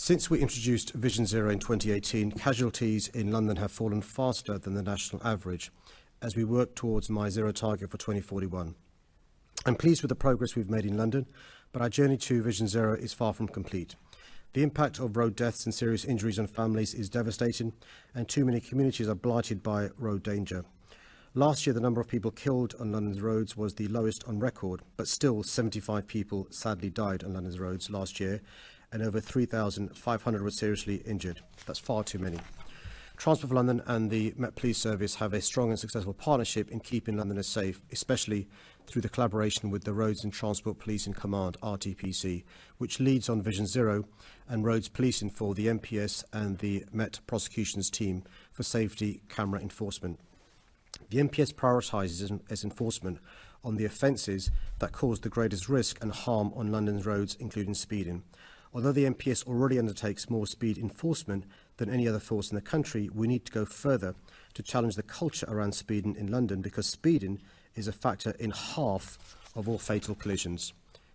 Since we introduced Vision Zero in 2018, casualties in London have fallen faster than the national average as we work towards my zero target for 2041. I'm pleased with the progress we've made in London, but our journey to Vision Zero is far from complete. The impact of road deaths and serious injuries on families is devastating, and too many communities are blighted by road danger. Last year, the number of people killed on London's roads was the lowest on record, but still 75 people sadly died on London's roads last year, and over 3,500 were seriously injured. That's far too many. Transport for London and the Met Police Service have a strong and successful partnership in keeping Londoners safe, especially through the collaboration with the Roads and Transport Policing Command, RTPC, which leads on Vision Zero, and Roads Policing for the MPS and the Met Prosecutions team for safety camera enforcement. The MPS prioritises as enforcement on the offences that cause the greatest risk and harm on London's roads, including speeding. Although the MPS already undertakes more speed enforcement than any other force in the country, we need to go further to challenge the culture around speeding in London, because speeding is a factor in half of all fatal collisions.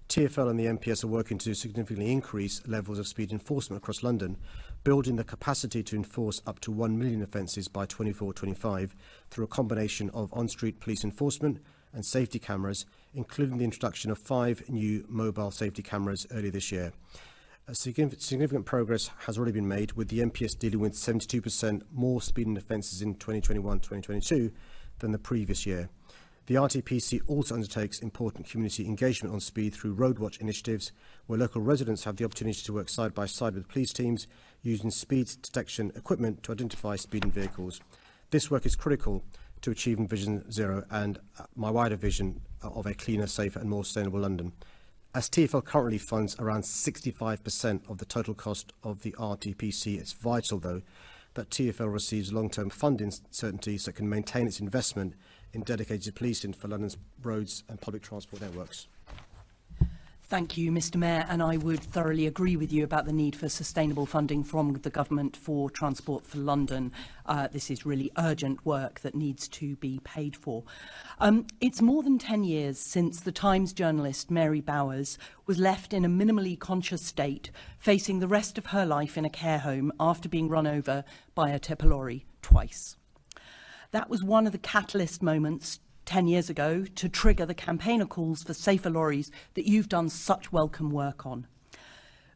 TfL and the MPS are working to significantly increase levels of speed enforcement across London, building the capacity to enforce up to 1 million offences by 24-25 through a combination of on-street police enforcement and safety cameras, including the introduction of 5 new mobile safety cameras earlier this year. A significant progress has already been made, with the MPS dealing with 72% more speeding offences in 2021-2022 than the previous year. The RTPC also undertakes important community engagement on speed through roadwatch initiatives, where local residents have the opportunity to work side by side with police teams using speed detection equipment to identify speeding vehicles. This work is critical to achieving Vision Zero and my wider vision of a cleaner, safer and more sustainable London. As TfL currently funds around 65% of the total cost of the RTPC, it's vital, though, that TfL receives long-term funding certainty so it can maintain its investment in dedicated policing for London's roads and public transport networks. Thank you, Mr Mayor, and I would thoroughly agree with you about the need for sustainable funding from the government for Transport for London. This is really urgent work that needs to be paid for. It's more than 10 years since the Times journalist Mary Bowers was left in a minimally conscious state, facing the rest of her life in a care home after being run over by a tipper lorry twice. That was one of the catalyst moments 10 years ago to trigger the campaigner calls for safer lorries that you've done such welcome work on.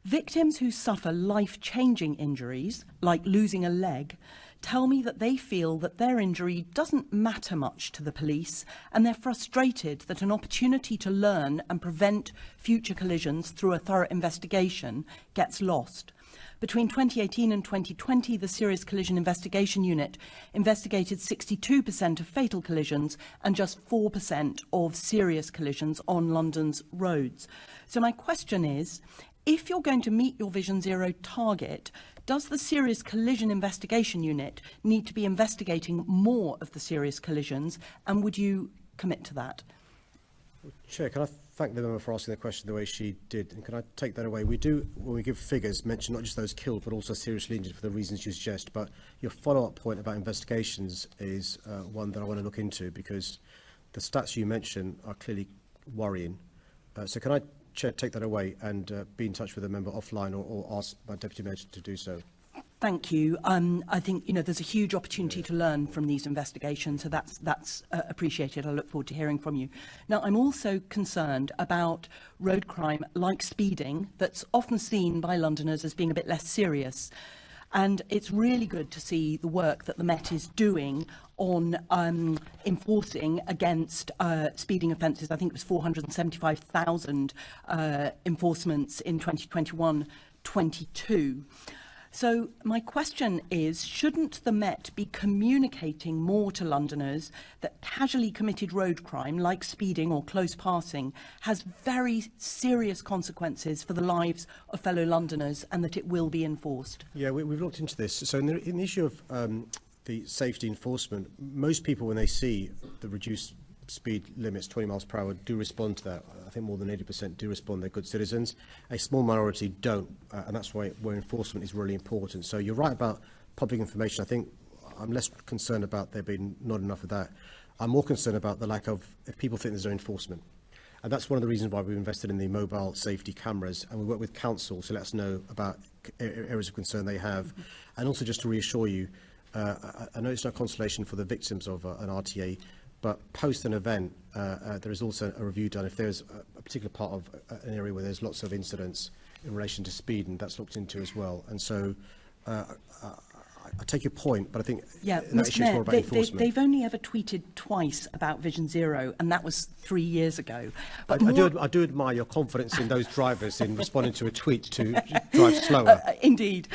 Victims who suffer life-changing injuries, like losing a leg, tell me that they feel that their injury doesn't matter much to the police, and they're frustrated that an opportunity to learn and prevent future collisions through a thorough investigation gets lost. Between 2018 and 2020, the Serious Collision Investigation Unit investigated 62% of fatal collisions and just 4% of serious collisions on London's roads. So my question is, if you're going to meet your Vision Zero target, does the Serious Collision Investigation Unit need to be investigating more of the serious collisions, and would you commit to that? Chair, can I thank the member for asking the question the way she did, and can I take that away? We do, when we give figures, mention not just those killed but also seriously injured for the reasons you suggest, but your follow-up point about investigations is one that I want to look into, because the stats you mention are clearly worrying. So can I, Chair, take that away and be in touch with the member offline, or ask my Deputy Mayor to do so? Thank you. I think there's a huge opportunity to learn from these investigations, so that's appreciated. I look forward to hearing from you. Now, I'm also concerned about road crime like speeding that's often seen by Londoners as being a bit less serious. And it's really good to see the work that the Met is doing on enforcing against speeding offences. I think it was 475,000 enforcements in 2021-22. So my question is, shouldn't the Met be communicating more to Londoners that casually committed road crime, like speeding or close passing, has very serious consequences for the lives of fellow Londoners, and that it will be enforced? Yeah, we've looked into this. So in the issue of the safety enforcement, most people, when they see the reduced speed limits, 20 miles per hour, do respond to that. I think more than 80% do respond. They're good citizens. A small minority don't, and that's where enforcement is really important. So you're right about public information. I think I'm less concerned about there being not enough of that. I'm more concerned about the lack of, if people think there's no enforcement. And that's one of the reasons why we've invested in the mobile safety cameras, and we work with council to let us know about areas of concern they have. And also just to reassure you, I know it's no consolation for the victims of an RTA, but post an event, there is also a review done. If there's a particular part of an area where there's lots of incidents in relation to speed, and that's looked into as well. And so I take your point, but I think that issue is more about enforcement. They've only ever tweeted twice about Vision Zero, and that was 3 years ago. But I do admire your confidence in those drivers in responding to a tweet to drive slower. Indeed.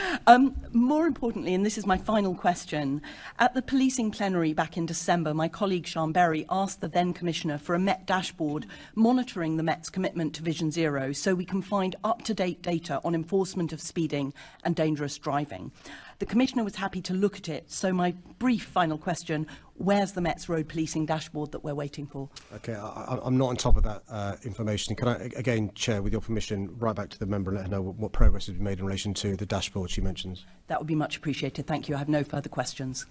More importantly, and this is my final question, at the policing plenary back in December, my colleague Sian Berry asked the then Commissioner for a Met dashboard monitoring the Met's commitment to Vision Zero so we can find up-to-date data on enforcement of speeding and dangerous driving. The Commissioner was happy to look at it, so my brief final question, where's the Met's road policing dashboard that we're waiting for? Okay, I'm not on top of that information. Can I, again, Chair, with your permission, write back to the member and let her know what progress has been made in relation to the dashboard she mentions? That would be much appreciated. Thank you. I have no further questions.